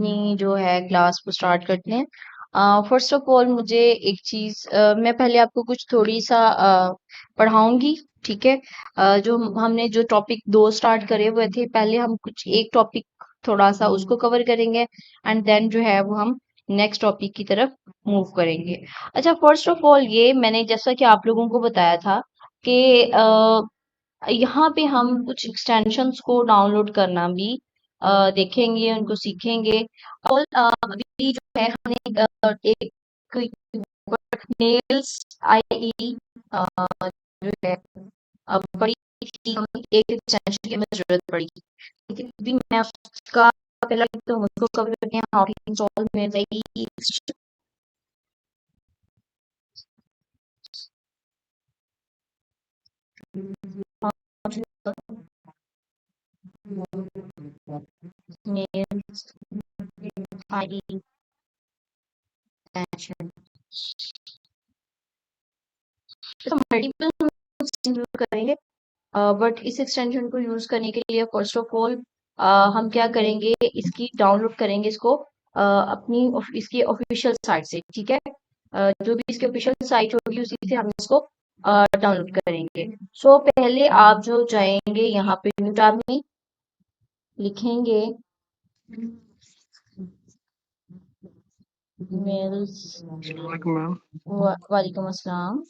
अपनी जो है क्लास को स्टार्ट करते हैं। फर्स्ट ऑफ ऑल मुझे एक चीज मैं पहले आपको कुछ थोड़ी सा पढ़ाऊंगी। ठीक है। जो हमने जो टॉपिक दो स्टार्ट करे हुए थे, पहले हम कुछ एक टॉपिक थोड़ा सा उसको कवर करेंगे एंड देन जो है वो हम नेक्स्ट टॉपिक की तरफ मूव करेंगे। अच्छा, फर्स्ट ऑफ ऑल ये मैंने जैसा कि आप लोगों को बताया था कि यहाँ पे हम कुछ एक्सटेंशंस को डाउनलोड करना भी देखेंगे, उनको सीखेंगे। और अभी जो है हमने एक नेल्स आई जो है बड़ी थी, हमें एक एक्सटेंशन की हमें जरूरत पड़ी, लेकिन अभी मैं उसका पहला तो मुझको कवर करते हैं how to install mails. I extension तो मल्टीपल यूज करेंगे, बट इस एक्सटेंशन को यूज करने के लिए फर्स्ट ऑफ ऑल हम क्या करेंगे, इसकी डाउनलोड करेंगे इसको अपनी इसकी ऑफिशियल साइट से। ठीक है। जो भी इसकी ऑफिशियल साइट होगी उसी से हम इसको डाउनलोड करेंगे। सो पहले आप जो जाएंगे यहाँ पे न्यू टैब में लिखेंगे मेल्स। मैम वालेकुम अस्सलाम।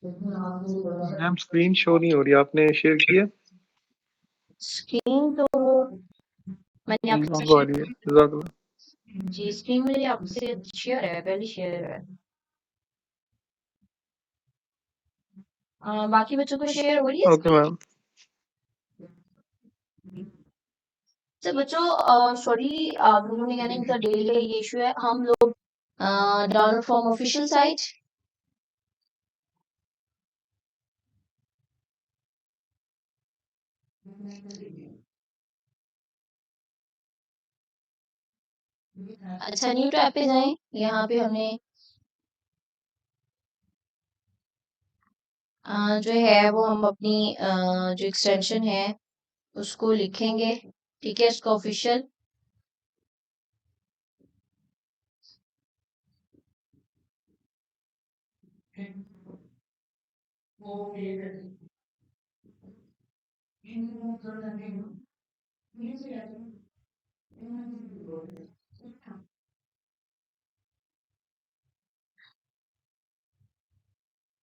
मैम स्क्रीन शो नहीं हो रही, आपने शेयर किया? स्क्रीन तो मैंने आपसे अब आ रही है, जज़ाकल्लाह। जी, स्क्रीन मेरी आपसे शेयर है, पहले शेयर है। बाकी बच्चों को शेयर हो रही है ओके स्क्रीन? मैम। तो बच्चों सॉरी, आप लोगों ने यानी इनका डेली का ये इशू है, हम लोग डाउनलोड फ्रॉम ऑफिशियल साइट। अच्छा, न्यू टैब पे जाएं, यहाँ पे हमने जो है वो हम अपनी जो एक्सटेंशन है उसको लिखेंगे। ठीक है, इसका ऑफिशियल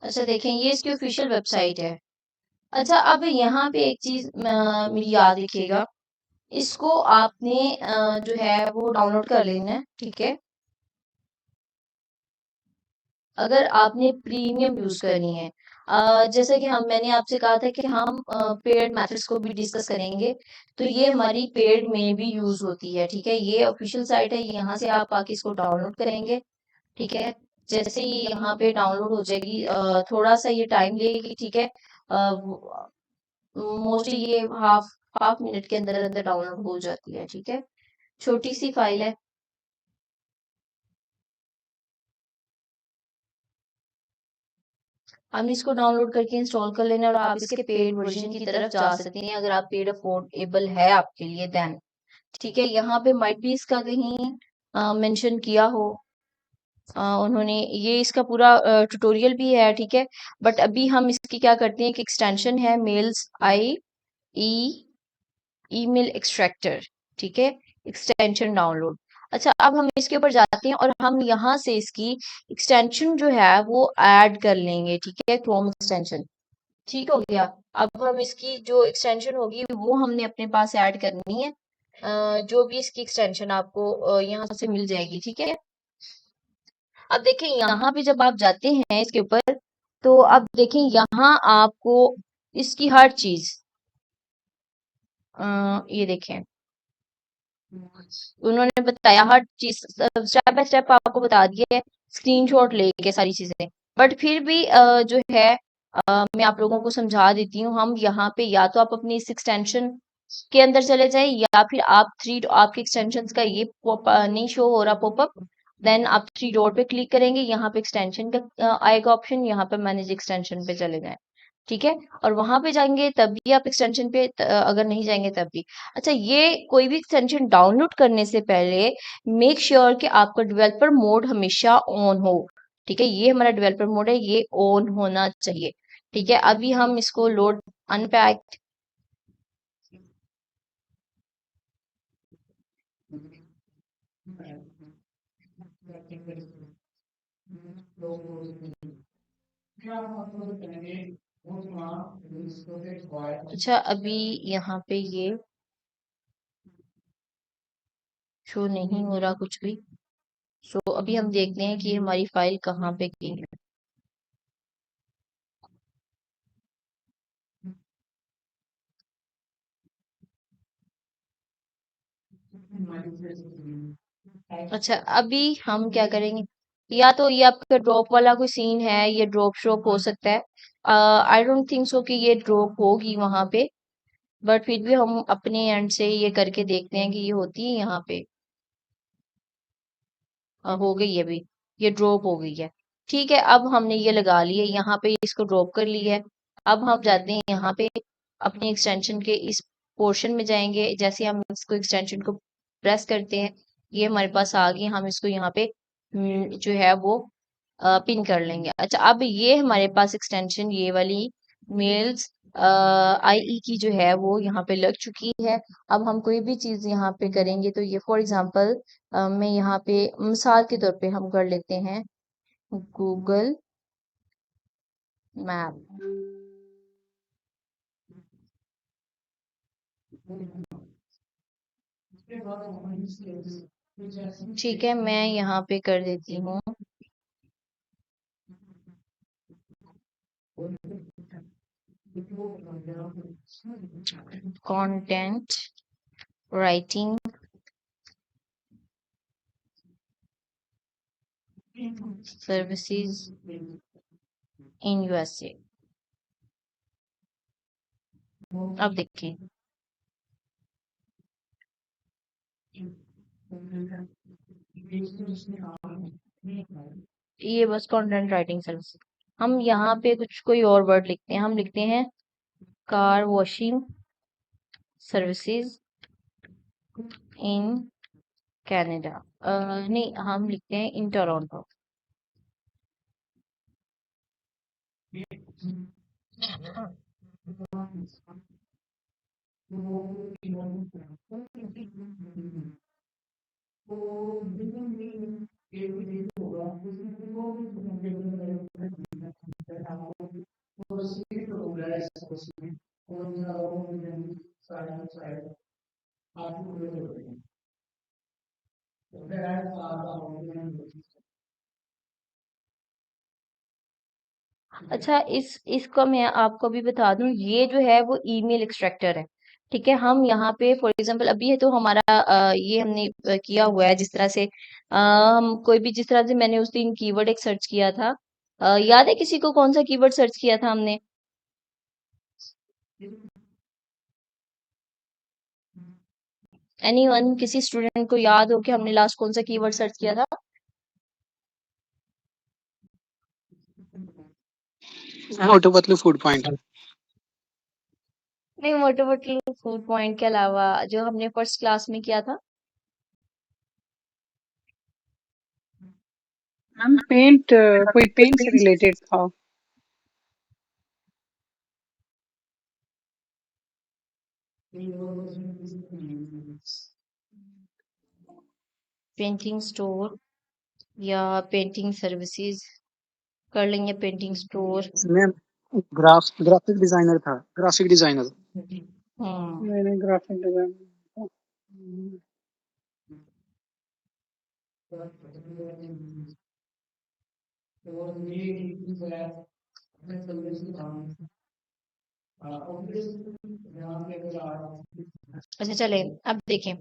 अच्छा देखें, ये इसकी ऑफिशियल वेबसाइट है। अच्छा, अब यहाँ पे एक चीज मेरी याद रखिएगा, इसको आपने जो है वो डाउनलोड कर लेना है। ठीक है। अगर आपने प्रीमियम यूज करनी है, जैसे कि हम मैंने आपसे कहा था कि हम पेड मेथड्स को भी डिस्कस करेंगे, तो ये हमारी पेड में भी यूज होती है। ठीक है, ये ऑफिशियल साइट है, यहाँ से आप आके इसको डाउनलोड करेंगे। ठीक है। जैसे ही यहाँ पे डाउनलोड हो जाएगी, थोड़ा सा ये टाइम लेगी। ठीक है। मोस्टली ये हाफ हाफ मिनट के अंदर अंदर डाउनलोड हो जाती है। ठीक है, छोटी सी फाइल है। हम इसको डाउनलोड करके इंस्टॉल कर लेना और आप इसके पेड वर्जन की तरफ जा सकते हैं, अगर आप पेड अफोर्डेबल है आपके लिए देन। ठीक है, यहाँ पे माइट भी इसका कहीं मेंशन किया हो, उन्होंने ये इसका पूरा ट्यूटोरियल भी है। ठीक है, बट अभी हम इसकी क्या करते हैं, एक एक्सटेंशन है मेल्स आई ई ईमेल एक्सट्रैक्टर। ठीक है, एक्सटेंशन डाउनलोड। अच्छा, अब हम इसके ऊपर जाते हैं और हम यहाँ से इसकी एक्सटेंशन जो है वो ऐड कर लेंगे। ठीक है, क्रोम एक्सटेंशन। ठीक हो गया। अब हम इसकी जो एक्सटेंशन होगी वो हमने अपने पास ऐड करनी है। जो भी इसकी एक्सटेंशन आपको यहाँ से मिल जाएगी। ठीक है। अब देखें यहाँ पे जब आप जाते हैं इसके ऊपर, तो अब देखें यहाँ आपको इसकी हर चीज ये देखें, उन्होंने बताया हर चीज स्टेप बाय स्टेप आपको बता दिया है, स्क्रीनशॉट लेके सारी चीजें। बट फिर भी जो है मैं आप लोगों को समझा देती हूँ। हम यहाँ पे या तो आप अपनी इस एक्सटेंशन के अंदर चले जाए, या फिर आप आपके एक्सटेंशन का ये नहीं शो हो रहा पॉपअप, देन आप थ्री डॉट पे क्लिक करेंगे, यहाँ पे एक्सटेंशन का आएगा ऑप्शन, यहाँ पे मैनेज एक्सटेंशन पे चले जाएं। ठीक है। और वहां पे जाएंगे तब भी आप एक्सटेंशन पे अगर नहीं जाएंगे तब भी। अच्छा, ये कोई भी एक्सटेंशन डाउनलोड करने से पहले मेक श्योर कि आपका डेवलपर मोड हमेशा ऑन हो। ठीक है, ये हमारा डेवलपर मोड है, ये ऑन होना चाहिए। ठीक है, अभी हम इसको लोड अनपैक। अच्छा, अभी यहाँ पे ये शो नहीं हो रहा कुछ भी। सो अभी हम देखते हैं कि हमारी फाइल कहाँ पे गई है। अच्छा, अभी हम क्या करेंगे, या तो ये आपका ड्रॉप वाला कोई सीन है, ये ड्रॉप श्रॉप हो सकता है। आई डोंट थिंक सो कि ये ड्रॉप होगी वहां पे, बट फिर भी हम अपने एंड से ये करके देखते हैं कि ये होती है यहाँ पे। हो गई है अभी, ये ड्रॉप हो गई है। ठीक है, अब हमने ये लगा ली है यहाँ पे, इसको ड्रॉप कर ली है। अब हम जाते हैं यहाँ पे अपने एक्सटेंशन के इस पोर्शन में जाएंगे। जैसे हम इसको एक्सटेंशन को प्रेस करते हैं, ये हमारे पास आ गई। हम इसको यहाँ पे जो है वो पिन कर लेंगे। अच्छा, अब ये हमारे पास एक्सटेंशन ये वाली मेल्स आईई की जो है वो यहाँ पे लग चुकी है। अब हम कोई भी चीज यहाँ पे करेंगे तो ये फॉर एग्जांपल मैं यहाँ पे मिसाल के तौर पे हम कर लेते हैं गूगल मैप। ठीक है, मैं यहाँ पे कर देती हूँ content writing services in USA. अब देखिए, ये बस कंटेंट राइटिंग सर्विस। हम यहाँ पे कुछ कोई और वर्ड लिखते हैं, हम लिखते हैं car washing services in Canada. नहीं, हम लिखते हैं इन टोरंटो। अच्छा, इस इसको मैं आपको भी बता दूं, ये जो है वो ईमेल एक्सट्रैक्टर है। ठीक है, हम यहाँ पे फॉर एग्जांपल अभी है तो हमारा ये हमने किया हुआ है जिस तरह से हम कोई भी जिस तरह से मैंने उस दिन कीवर्ड एक सर्च किया था। याद है किसी को कौन सा कीवर्ड सर्च किया था हमने? एनीवन, किसी स्टूडेंट को याद हो कि हमने लास्ट कौन सा कीवर्ड सर्च किया था? Motu Patlu food point. नहीं, मोटो पतलू फूड पॉइंट के अलावा जो हमने फर्स्ट क्लास में किया था। मैम पेंट, कोई पेंट से रिलेटेड था। पेंटिंग स्टोर या पेंटिंग सर्विसेज कर लेंगे, painting store. Ma'am graphic designer था, ग्राफिक डिजाइनर। हम्म मैंने ग्राफिक डिजाइनर। अच्छा, चले अब देखें,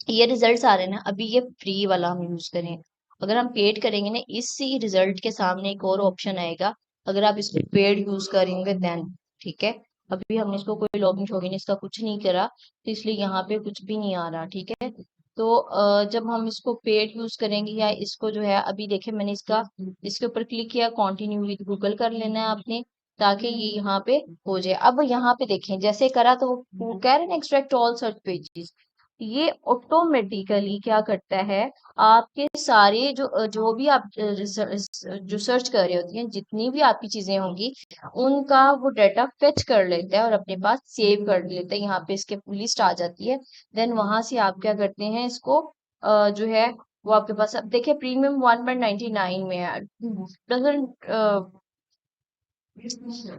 ये रिजल्ट्स आ रहे हैं ना, अभी ये फ्री वाला हम यूज करें। अगर हम पेड करेंगे ना, इसी रिजल्ट के सामने एक और ऑप्शन आएगा, अगर आप इसको पेड यूज करेंगे देन। ठीक है, अभी हमने इसको कोई लॉगिन शॉगिन इसका कुछ नहीं करा, तो इसलिए यहाँ पे कुछ भी नहीं आ रहा। ठीक है, तो जब हम इसको पेड यूज करेंगे या इसको जो है, अभी देखें मैंने इसका इसके ऊपर क्लिक किया, कंटिन्यू विद गूगल कर लेना है आपने। ताकि ये यहाँ पे हो जाए। अब यहाँ पे देखें जैसे करा तो वो कह रहे हैं एक्सट्रैक्ट ऑल सर्च पेजेस, ये ऑटोमेटिकली क्या करता है, आपके सारे जो भी आप जो सर्च कर रहे होती हैं, जितनी भी आपकी चीजें होंगी, उनका वो डाटा फेच कर लेता है और अपने पास सेव कर लेता है। यहाँ पे इसके लिस्ट आ जाती है। देन वहां से आप क्या करते हैं, इसको जो है वो आपके पास, अब देखिए प्रीमियम 1.99 में है। डजंट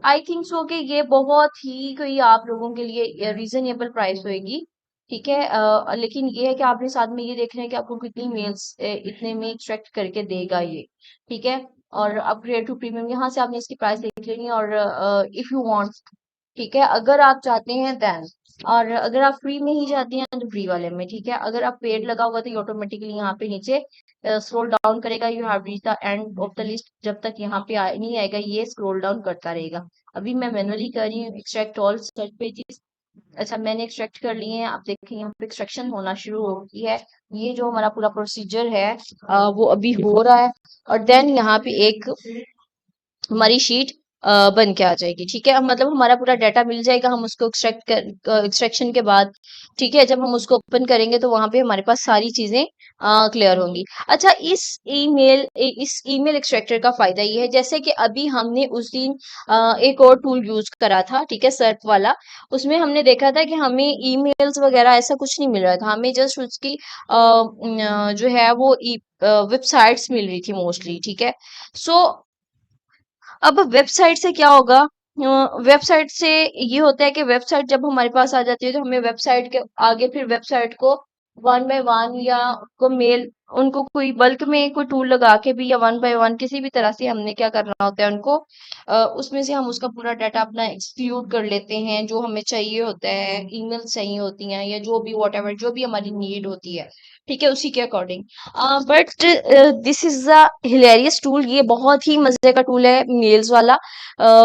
आई थिंक सो कि ये बहुत ही कोई आप लोगों के लिए रीजनेबल प्राइस होएगी। ठीक है, लेकिन ये है कि आपने साथ में ये देखना है कि आपको कितनी मेल्स इतने में एक्सट्रैक्ट करके देगा ये। ठीक है, और अपग्रेड टू प्रीमियम यहाँ से आपने इसकी प्राइस देख लेनी है। और इफ यू वांट, ठीक है, अगर आप चाहते हैं देन, और अगर आप फ्री में ही चाहते हैं तो फ्री वाले में। ठीक है, अगर आप पेड लगा होगा तो ये ऑटोमेटिकली यहाँ पे नीचे स्क्रॉल डाउन करेगा, you have reach the end of the list, जब तक यहाँ पे नहीं आएगा ये स्क्रॉल डाउन करता रहेगा। अभी मैं मैनुअली कर रही हूँ एक्सट्रैक्ट ऑल सर्च पेजेस। अच्छा, मैंने एक्सट्रैक्ट कर लिए हैं, आप देखें यहाँ पे एक्सट्रैक्शन होना शुरू हो गई है। ये जो हमारा पूरा प्रोसीजर है वो अभी हो रहा है। और देन यहाँ पे एक हमारी शीट बन के आ जाएगी। ठीक है, अब मतलब हमारा पूरा डाटा मिल जाएगा, हम उसको एक्सट्रैक्शन के बाद, ठीक है, जब हम उसको ओपन करेंगे तो वहां पे हमारे पास सारी चीजें क्लियर होंगी। अच्छा, इस ईमेल एक्सट्रैक्टर का फायदा ये है, जैसे कि अभी हमने उस दिन एक और टूल यूज करा था, ठीक है, सर्फ वाला। उसमें हमने देखा था कि हमें ईमेल्स वगैरह ऐसा कुछ नहीं मिल रहा था, हमें जस्ट उसकी जो है वो वेबसाइट्स मिल रही थी मोस्टली। ठीक है, सो अब वेबसाइट से क्या होगा, वेबसाइट से ये होता है कि वेबसाइट जब हमारे पास आ जाती है तो हमें वेबसाइट के आगे फिर वेबसाइट को वन बाय वन या उनको मेल, उनको कोई बल्क में कोई टूल लगा के भी या वन बाय वन किसी भी तरह से हमने क्या करना होता है उनको उसमें से हम उसका पूरा डाटा अपना एक्सक्लूड कर लेते हैं, जो हमें चाहिए होता है, ईमेल चाहिए होती हैं या जो भी वॉट जो भी हमारी नीड होती है। ठीक है, उसी के according. But this is a hilarious tool, ये बहुत ही मजे का टूल है मेल्स वाला।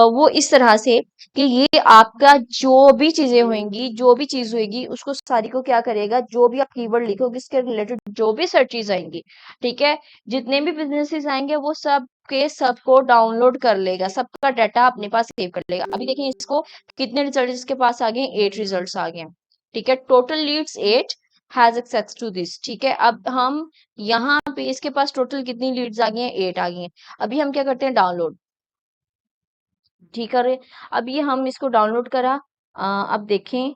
वो इस तरह से कि ये आपका जो भी चीजें होंगी, जो भी चीज होगी, उसको सारी को क्या करेगा, जो भी आप कीवर्ड लिखोगे इसके रिलेटेड जो भी सर्चेज आएंगी, ठीक है, जितने भी बिजनेसेस आएंगे वो सब के सबको डाउनलोड कर लेगा, सबका डाटा अपने पास सेव कर लेगा। अभी देखिए इसको कितने रिजल्ट इसके पास आ गए, 8 रिजल्ट्स आ गए। ठीक है, total leads 8 has access to this. ठीक है, अब हम यहाँ पे इसके पास टोटल कितनी लीड्स आ गई हैं, 8 आ गई हैं। अभी हम क्या करते हैं, डाउनलोड। ठीक है, अब ये हम इसको डाउनलोड करा। अब देखें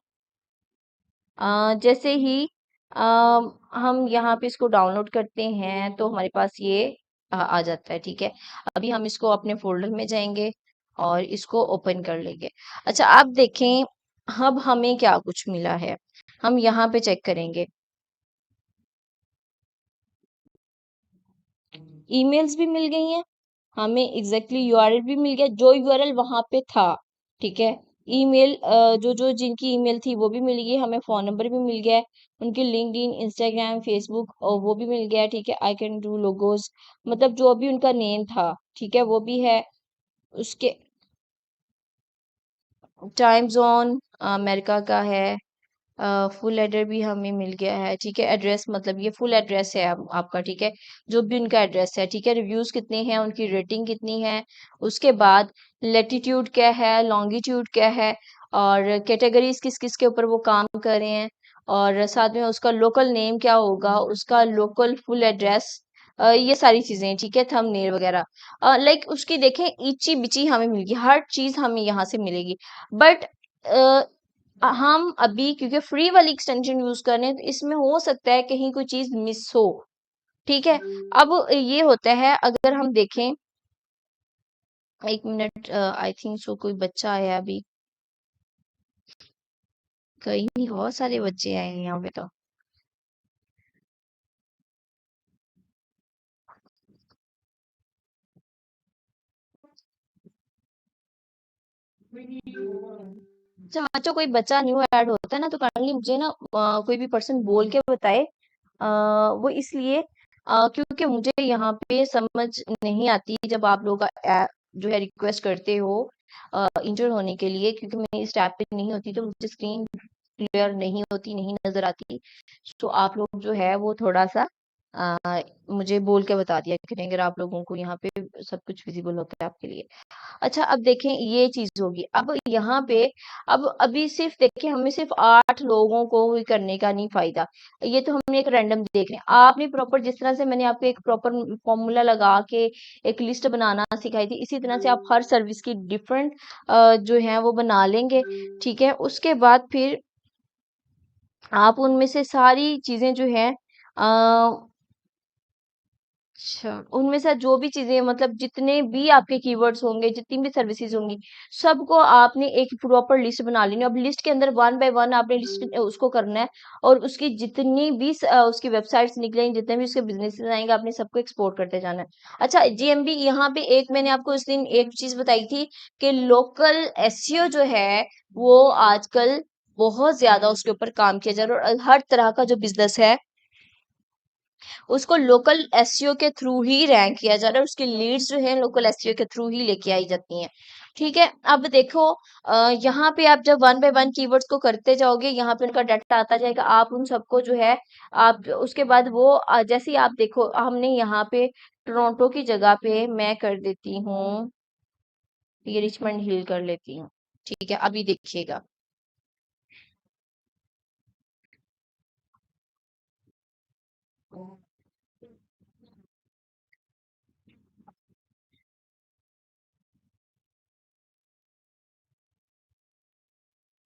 जैसे ही अ, हम यहाँ पे इसको डाउनलोड करते हैं तो हमारे पास ये आ जाता है। ठीक है, अभी हम इसको अपने फोल्डर में जाएंगे और इसको ओपन कर लेंगे। अच्छा, आप देखें अब हमें क्या कुछ मिला है, हम यहाँ पे चेक करेंगे। ईमेल्स भी मिल गई हैं हमें, एग्जैक्टली यूआरएल भी मिल गया, जो यूआरएल वहां पे था। ठीक है, ईमेल जो जो जिनकी ईमेल थी वो भी मिल गई हमें, फोन नंबर भी मिल गया है, उनके लिंक्डइन, इंस्टाग्राम, फेसबुक और वो भी मिल गया है। ठीक है, आई कैन डू लोगोस, मतलब जो भी उनका नेम था, ठीक है, वो भी है। उसके टाइम जोन अमेरिका का है, फुल एड्रेस भी हमें मिल गया है। ठीक है, एड्रेस मतलब ये फुल एड्रेस है आपका। ठीक है, जो भी उनका एड्रेस है। ठीक है, रिव्यूज कितने हैं, उनकी रेटिंग कितनी है, उसके बाद लेटीट्यूड क्या है, लॉन्गिट्यूड क्या है, और कैटेगरीज किस किस के ऊपर वो काम कर रहे हैं, और साथ में उसका लोकल नेम क्या होगा, उसका लोकल फुल एड्रेस, ये सारी चीजें। ठीक है, थंबनेल वगैरह, लाइक उसकी देखें इची बिची हमें मिलेगी, हर चीज हमें यहाँ से मिलेगी। बट हम अभी क्योंकि फ्री वाली एक्सटेंशन यूज कर रहे हैं तो इसमें हो सकता है कहीं कोई चीज मिस हो। ठीक है, अब ये होता है अगर हम देखें, एक मिनट, आई थिंक सो कोई बच्चा आया अभी, कहीं नहीं, बहुत सारे बच्चे आए हैं यहाँ पे तो। अच्छा बच्चों, कोई बच्चा न्यू ऐड होता है ना तो काइंडली मुझे ना कोई भी पर्सन बोल के बताए। वो इसलिए क्योंकि मुझे यहाँ पे समझ नहीं आती जब आप लोग जो है रिक्वेस्ट करते हो इंटर होने के लिए, क्योंकि मैं इस टैब पे नहीं होती तो मुझे स्क्रीन क्लियर नहीं होती, नहीं नजर आती। तो आप लोग जो है वो थोड़ा सा मुझे बोल के बता दिया करें अगर आप लोगों को यहाँ पे सब कुछ विजिबल होता है आपके लिए। अच्छा, अब देखें ये चीज होगी। अब यहाँ पे अब अभी सिर्फ देखें, हमें सिर्फ 8 लोगों को ही करने का नहीं फायदा। ये तो हम एक रैंडम देख रहे हैं। आपने प्रॉपर, जिस तरह से मैंने आपको एक प्रॉपर फॉर्मूला लगा के एक लिस्ट बनाना सिखाई थी, इसी तरह से आप हर सर्विस की डिफरेंट जो है वो बना लेंगे। ठीक है, उसके बाद फिर आप उनमें से सारी चीजें जो है अच्छा, उनमें से जो भी चीजें, मतलब जितने भी आपके कीवर्ड्स होंगे, जितनी भी सर्विसेज होंगी, सबको आपने एक प्रॉपर लिस्ट बना लेनी है। अब लिस्ट के अंदर वन बाय वन आपने लिस्ट उसको करना है, और उसकी जितनी भी उसकी वेबसाइट्स निकलेंगी, जितने भी उसके बिजनेस आएंगे, आपने सबको एक्सपोर्ट करते जाना है। अच्छा, जीएमबी यहाँ पे एक मैंने आपको उस दिन एक चीज बताई थी कि लोकल एसईओ जो है वो आजकल बहुत ज्यादा उसके ऊपर काम किया जा रहा है, और हर तरह का जो बिजनेस है उसको लोकल एसईओ के थ्रू ही रैंक किया जा रहा है। उसकी लीड्स जो है लोकल एसईओ के थ्रू ही लेके आई जाती हैं। ठीक है, अब देखो यहाँ पे आप जब वन बाय वन कीवर्ड्स को करते जाओगे, यहाँ पे उनका डाटा आता जाएगा। आप उन सबको जो है आप उसके बाद वो जैसे ही आप देखो, हमने यहाँ पे टोरंटो की जगह पे मैं कर देती हूँ, ये रिचमंड हिल कर लेती हूँ। ठीक है, अभी देखिएगा।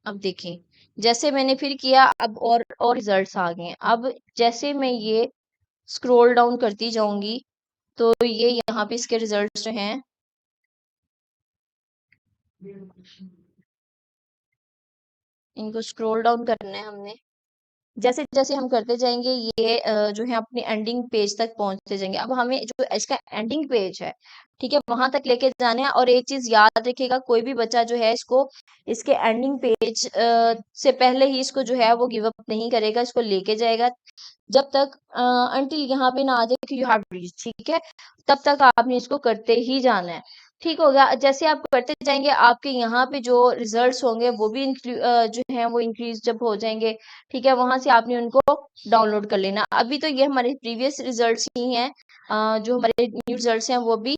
अब देखें, जैसे मैंने फिर किया, अब और रिजल्ट्स आ गए हैं। अब जैसे मैं ये स्क्रॉल डाउन करती जाऊंगी, तो ये यहाँ पे इसके रिजल्ट्स जो हैं, इनको स्क्रॉल डाउन करना है हमने। जैसे जैसे हम करते जाएंगे, ये जो है अपने एंडिंग पेज तक पहुंचते जाएंगे। अब हमें जो इसका एंडिंग पेज है, ठीक है, वहां तक लेके जाना है। और एक चीज याद रखिएगा, कोई भी बच्चा जो है इसको इसके एंडिंग पेज से पहले ही इसको जो है वो गिव अप नहीं करेगा, इसको लेके जाएगा जब तक अंटिल यहाँ पे ना आ जाए कि यू हैव रीच। ठीक है, तब तक आपने इसको करते ही जाना है। ठीक हो गया। जैसे आप करते जाएंगे, आपके यहाँ पे जो रिजल्ट्स होंगे वो भी जो है वो इंक्रीज जब हो जाएंगे। ठीक है, वहां से आपने उनको डाउनलोड कर लेना। अभी तो ये हमारे प्रीवियस रिजल्ट्स ही हैं, जो हमारे न्यू रिजल्ट्स हैं वो भी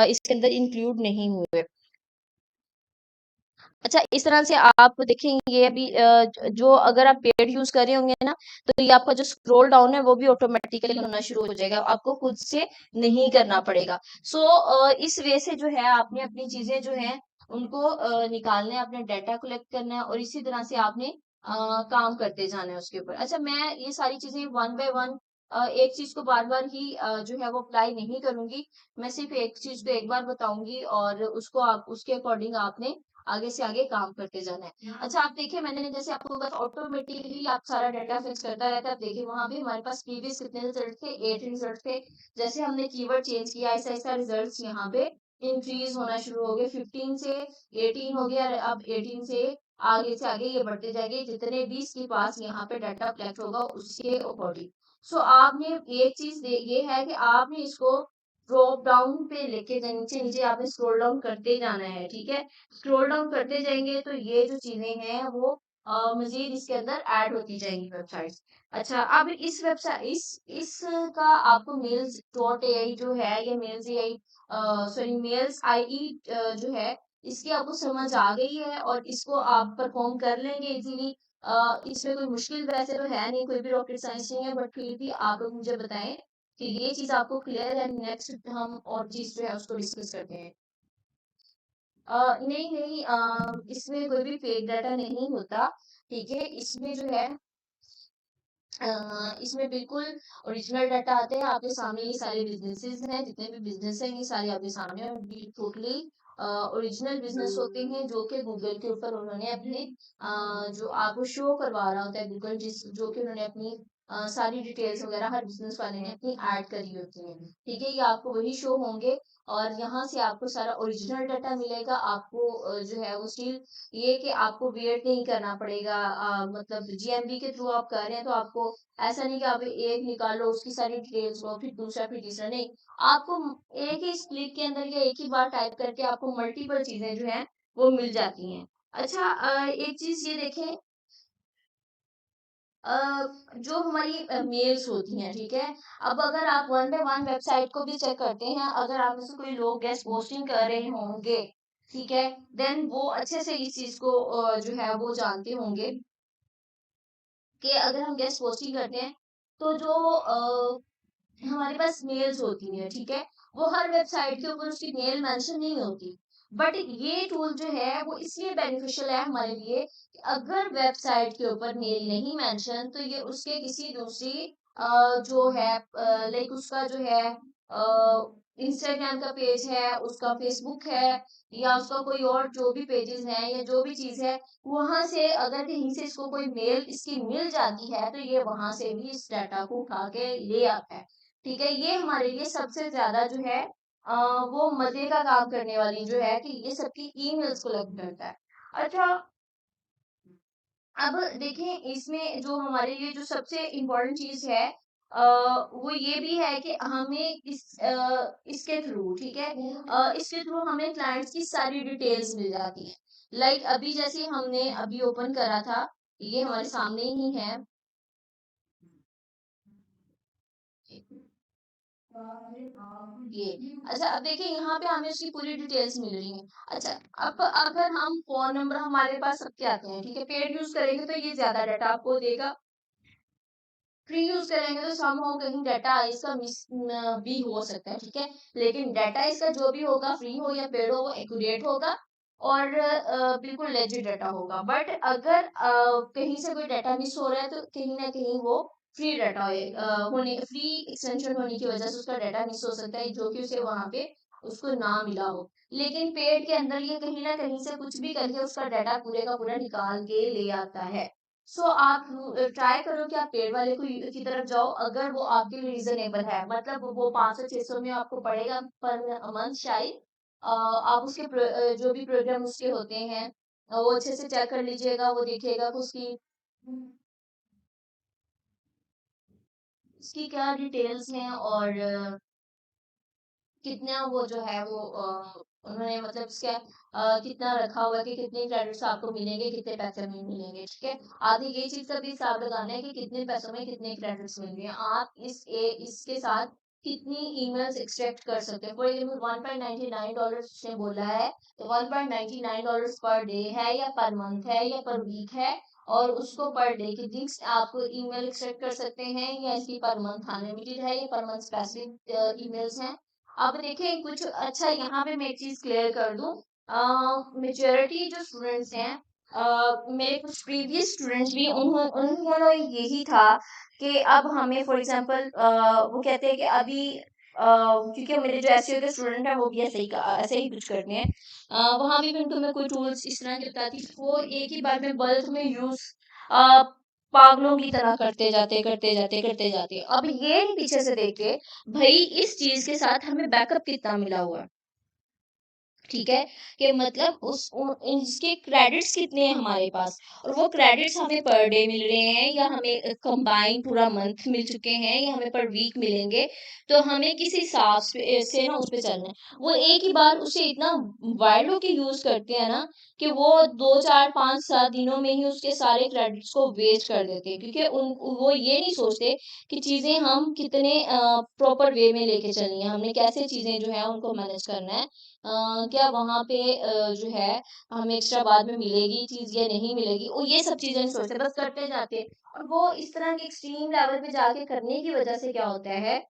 इसके अंदर इंक्लूड नहीं हुए। अच्छा, इस तरह से आप देखेंगे, ये अभी जो अगर आप पेड यूज कर रहे होंगे ना, तो ये आपका जो स्क्रॉल डाउन है वो भी ऑटोमेटिकली होना शुरू हो जाएगा, आपको खुद से नहीं करना पड़ेगा। सो इस वे से जो है आपने अपनी चीजें जो है उनको निकालना है, अपने डाटा कलेक्ट करना है, और इसी तरह से आपने काम करते जाना है उसके ऊपर। अच्छा, मैं ये सारी चीजें वन बाय वन एक चीज को बार बार ही जो है वो अप्लाई नहीं करूंगी। मैं सिर्फ एक चीज को एक बार बताऊंगी, और उसको आप उसके अकॉर्डिंग आपने आगे से आगे काम करते जाना है। अच्छा, आप देखिए, मैंने जैसे आपको बस ऑटोमेटिकली आप सारा डाटा फिक्स करता रहता है। आप देखिए वहां पे हमारे पास प्रीवियस कितने रिजल्ट थे, 8 रिजल्ट थे। जैसे हमने कीवर्ड चेंज किया, ऐसा ऐसा रिजल्ट यहाँ पे इंक्रीज होना शुरू हो गए। 15 से 18 हो गया, और अब 18 से आगे ये बढ़ते जाएंगे, जितने भी इसके पास यहाँ पे डाटा कलेक्ट होगा उसके अकॉर्डिंग। सो आपने एक चीज ये है कि आपने इसको ड्रॉप डाउन पे लेके नीचे नीचे आपने स्क्रॉल डाउन करते जाना है। ठीक है, स्क्रॉल डाउन करते जाएंगे तो ये जो चीजें हैं वो मजीद इसके अंदर ऐड होती जाएंगी वेबसाइट्स। अच्छा, अब इस वेबसाइट इसका आपको मेल्स डॉट एआई जो है, ये मेल्स एआई सॉरी मेल्स आई जो है, इसकी आपको समझ आ गई है, और इसको आप परफॉर्म कर लेंगे इजीली। इसमें कोई मुश्किल वैसे तो है नहीं, कोई भी रॉकेट साइंस नहीं है, बट फिर भी आप लोग मुझे बताएं कि ये चीज आपको क्लियर है। नेक्स्ट हम और चीज जो है उसको डिस्कस करते हैं। नहीं नहीं, इसमें कोई भी फेक डाटा नहीं होता। ठीक है, इसमें जो है इसमें बिल्कुल ओरिजिनल डाटा आते हैं आपके सामने। ये सारे बिजनेसेस हैं, जितने भी बिजनेस हैं ये सारे आपके सामने हैं, और टोटली ओरिजिनल बिजनेस होते हैं, जो कि गूगल के ऊपर उन्होंने अपने जो आपको शो करवा रहा होता है गूगल, जिस जो कि उन्होंने अपनी सारी डिटेल्स वगैरह हर बिजनेस वाले ने अपनी ऐड करी होती है। ठीक है, ये आपको वही शो होंगे, और यहाँ से आपको सारा ओरिजिनल डाटा मिलेगा। आपको जो है वो स्टिल ये कि आपको वेट नहीं करना पड़ेगा। मतलब जीएमबी के थ्रू आप कर रहे हैं, तो आपको ऐसा नहीं कि आप एक निकालो उसकी सारी डिटेल्स लो, फिर दूसरा, फिर तीसरा, नहीं। आपको एक ही क्लिक के अंदर या एक ही बार टाइप करके आपको मल्टीपल चीजें जो है वो मिल जाती हैं। अच्छा, एक चीज ये देखें, जो हमारी मेल्स होती हैं, ठीक है। अब अगर आप वन बाय वन वेबसाइट को भी चेक करते हैं, अगर आप में से कोई लोग गेस्ट पोस्टिंग कर रहे होंगे, ठीक है, देन वो अच्छे से इस चीज को जो है वो जानते होंगे कि अगर हम गेस्ट पोस्टिंग करते हैं तो जो हमारे पास मेल्स होती हैं, ठीक है, वो हर वेबसाइट के ऊपर उसकी मेल मेंशन नहीं होती। बट ये टूल जो है वो इसलिए बेनिफिशियल है हमारे लिए कि अगर वेबसाइट के ऊपर मेल नहीं मेंशन तो ये उसके किसी दूसरी जो है लाइक उसका जो है इंस्टाग्राम का पेज है, उसका फेसबुक है, या उसका कोई और जो भी पेजेस हैं या जो भी चीज है, वहां से अगर कहीं से इसको कोई मेल इसकी मिल जाती है तो ये वहां से भी इस डाटा को उठा के ले आता है। ठीक है, ये हमारे लिए सबसे ज्यादा जो है वो मजे का काम करने वाली जो है कि ये सबकी ईमेल्स कलेक्ट करता है। अच्छा, अब देखें इसमें जो हमारे लिए जो सबसे इम्पोर्टेंट चीज है वो ये भी है कि हमें इसके थ्रू, ठीक है, इसके थ्रू हमें क्लाइंट्स की सारी डिटेल्स मिल जाती है। लाइक अभी जैसे हमने अभी ओपन करा था, ये हमारे सामने ही है। ये अच्छा, अब देखिए यहाँ पे हमें उसकी पूरी डिटेल्स मिल रही है। अच्छा, अब अगर हम फोन नंबर हमारे पास सबके आते हैं, ठीक है, पेड यूज करेंगे तो ये ज्यादा डाटा आपको देगा, फ्री यूज करेंगे तो समहाउ कहीं डाटा इसका मिस भी हो सकता है, ठीक है, लेकिन डाटा इसका जो भी होगा, फ्री हो या पेड हो, वो एक्यूरेट होगा और बिल्कुल लेजिट डाटा होगा। बट अगर कहीं से कोई डाटा मिस हो रहा है तो कहीं ना कहीं वो फ्री डाटा होने फ्री एक्सटेंशन होने की वजह से उसका डाटा मिस हो सकता है, जो कि उसे वहां पे उसको ना मिला हो। लेकिन पेड के अंदर ये कहीं ना कहीं से कुछ भी करके उसका डाटा पूरे का पूरा निकाल के ले आता है। सो आप ट्राई करो कि आप पेड वाले को की तरफ जाओ, अगर वो आपके लिए रीजनेबल है, मतलब वो 500-600 में आपको पड़ेगा पर मंथ शायद। आप उसके जो भी प्रोग्राम उसके होते हैं वो अच्छे से चेक कर लीजिएगा, वो देखिएगा कि उसकी क्या डिटेल्स हैं और कितना वो जो है वो उन्होंने मतलब क्या कितना रखा हुआ है कि कितने क्रेडिट्स आपको मिलेंगे, कितने पैसे में मिलेंगे, ठीक है। आगे ये चीज का भी हिसाब लगाना है कि कितने पैसों में कितने क्रेडिट्स मिलेंगे, आप इसके साथ कितनी ईमेल्स एक्सट्रैक्ट कर सकते हैं। फॉर एग्जाम्पल $1.99 उसने बोला है, तो $1.99 पर डे है या पर मंथ है या पर वीक है, और उसको पर डे की लिंक्स आप ईमेल एक्सट्रैक्ट कर सकते हैं, या इसकी पर मंथ अनलिमिटेड है या पर मंथ स्पेसिफिक ईमेल्स हैं। अब देखिए कुछ अच्छा, यहाँ पे मैं एक चीज क्लियर कर दूं, मेजोरिटी जो स्टूडेंट्स हैं, मेरे कुछ प्रीवियस स्टूडेंट्स भी उन्होंने यही था कि अब हमें फॉर एग्जांपल वो कहते हैं कि अभी क्योंकि मेरे जो एसईओ के स्टूडेंट हैं वो भी ऐसे ही कुछ करते हैं, वहां भी मैं तुम्हें कोई टूल्स इस तरह के बताती थी, वो एक ही बार में बल्क में यूज पागलों की तरह करते जाते। अब ये नहीं पीछे से देखे भाई इस चीज के साथ हमें बैकअप कितना मिला हुआ है, ठीक है, कि मतलब इसके क्रेडिट्स कितने हैं हमारे पास, और वो क्रेडिट्स हमें पर डे मिल रहे हैं या हमें कंबाइन पूरा मंथ मिल चुके हैं या हमें पर वीक मिलेंगे। तो हमें किस हिसाब से ना उस पे चलना है। वो एक ही बार उसे इतना वाइड होके यूज करते हैं ना कि वो 2 4 5 7 दिनों में ही उसके सारे क्रेडिट्स को वेस्ट कर देते हैं, क्योंकि उन वो ये नहीं सोचते कि चीजें हम कितने प्रॉपर वे में लेके चलनी है, हमने कैसे चीजें जो है उनको मैनेज करना है, क्या वहाँ पे जो है हमें एक्स्ट्रा बाद में मिलेगी चीज़ या नहीं मिलेगी, वो ये सब चीज़ें नहीं सोचते, बस करते जाते हैं। और वो इस तरह के एक्सट्रीम लेवल पे जाके करने की वजह से क्या होता है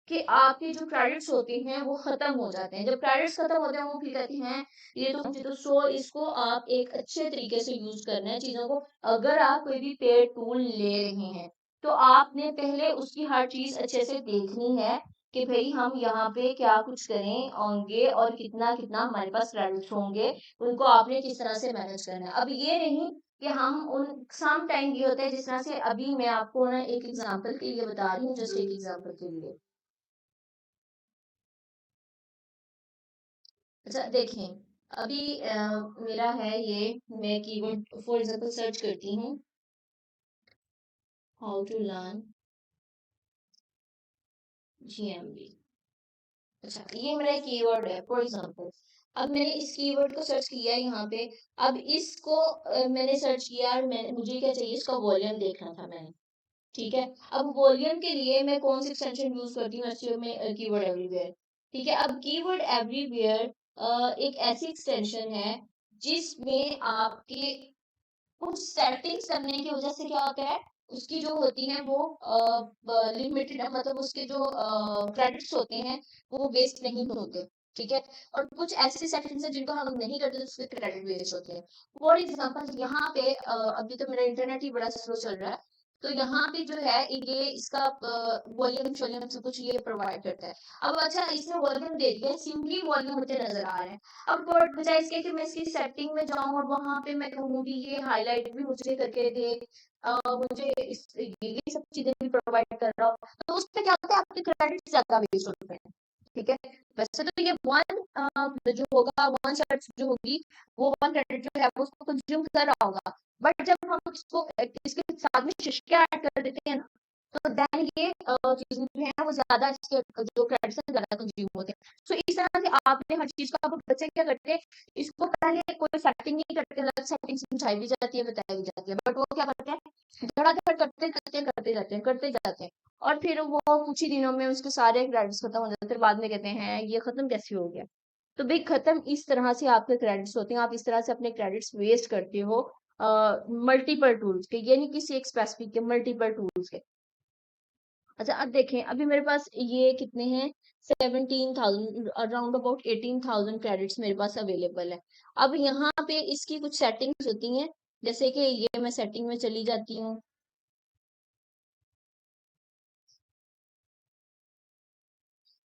कि आपके जो क्रेडिट्स होते हैं वो खत्म हो जाते हैं। जब क्रेडिट्स खत्म होते हैं वो फिर कहते हैं ये तो सो इसको आप एक अच्छे तरीके से यूज करना है चीज़ों को। अगर आप कोई भी पेड टूल ले रहे हैं तो आपने पहले उसकी हर चीज़ अच्छे से देखनी है कि भई हम यहाँ पे क्या कुछ करें होंगे और कितना-कितना हमारे पास क्रेडिट्स होंगे, उनको आपने किस तरह से मैनेज करना है। अब ये नहीं कि हम उन सम टाइम ये होता है जिस तरह से अभी मैं आपको ना एक एग्ज़ाम्पल के लिए बता रही हूँ, जस्ट एक एग्ज़ाम्पल के लिए। अच्छा देखें, अभी मेरा है ये, मैं कीवर्ड फॉर एग्ज़ाम्पल सर्च करती हूँ, हाउ टू लर्न जीएमबी। अच्छा, ये मेरा कीवर्ड है फॉर एग्जांपल। अब मैंने इस कीवर्ड को सर्च किया है यहाँ पे। अब इसको मैंने सर्च किया और मुझे क्या चाहिए, इसका वॉल्यूम देखना था मैंने। ठीक है, अब वॉल्यूम के लिए मैं कौन सी एक्सटेंशन यूज करती हूँ एसईओ में, कीवर्ड एवरीवेयर। ठीक है, अब कीवर्ड एवरीवेयर एक ऐसी एक्सटेंशन है जिसमें आपके कुछ सेटिंग्स करने की वजह से क्या होता है, उसकी जो होती है वो लिमिटेड है, मतलब उसके जो क्रेडिट्स होते हैं वो वेस्ट नहीं होते। ठीक है, और कुछ ऐसे सेटिंग्स हैं जिनको हम नहीं करते तो उसके क्रेडिट वेस्ट होते हैं। फॉर एग्जांपल यहाँ पे अभी तो मेरा इंटरनेट ही बड़ा स्लो चल रहा है, तो यहाँ पे जो है ये इसका वॉल्यूम शॉल्यूम सब कुछ ये प्रोवाइड करता है। अब अच्छा, इसने वॉल्यूम दे दिया, सिंपली वॉल्यूम मुझे नजर आ रहा है। अब बजाय इसके कि मैं इसकी सेटिंग में जाऊं और वहां पे मैं कहूँ कि ये हाईलाइट भी मुझे करके दे, मुझे ये सब चीजें भी प्रोवाइड कर रहा हो, तो उससे क्या होता है, आपके क्रेडिट ज्यादा वेस्ट होते हैं। ठीक है, वैसे तो ये जो होगा, वन शर्ट जो होगी, वो वन क्रेडिट जो है वो उसको कंज्यूम कर रहा होगा। बट जब हम इसको इसके साथ में शिष्या ऐड कर देते हैं ना, तो देन ये चीजें जो है वो ज्यादा इसके जो क्रेडिट्स है ज्यादा कंज्यूम होते हैं। तो इस तरह से आपने हर चीज का, अब बच्चे क्या करते हैं, इसको पहले कोई सेटिंग नहीं करते, अलग सेटिंग समझाई भी जाती है, बताई भी जाती है, बट वो क्या करते हैं, धड़ाधड़ करते जाते हैं, और फिर वो कुछ ही दिनों में उसके सारे क्रेडिट्स खत्म हो जाते हैं, फिर बाद में कहते हैं ये खत्म कैसे हो गया। तो भाई खत्म इस तरह से आपके क्रेडिट्स होते हैं, आप इस तरह से अपने क्रेडिट्स वेस्ट करते हो मल्टीपल टूल्स के, ये नहीं किसी एक स्पेसिफिक के, मल्टीपल टूल्स के। अच्छा, अब देखें, अभी मेरे पास ये कितने हैं, 17,000, अराउंड अबाउट 18,000 क्रेडिट्स मेरे पास अवेलेबल है। अब यहाँ पे इसकी कुछ सेटिंग्स होती हैं, जैसे कि ये मैं सेटिंग में चली जाती हूँ।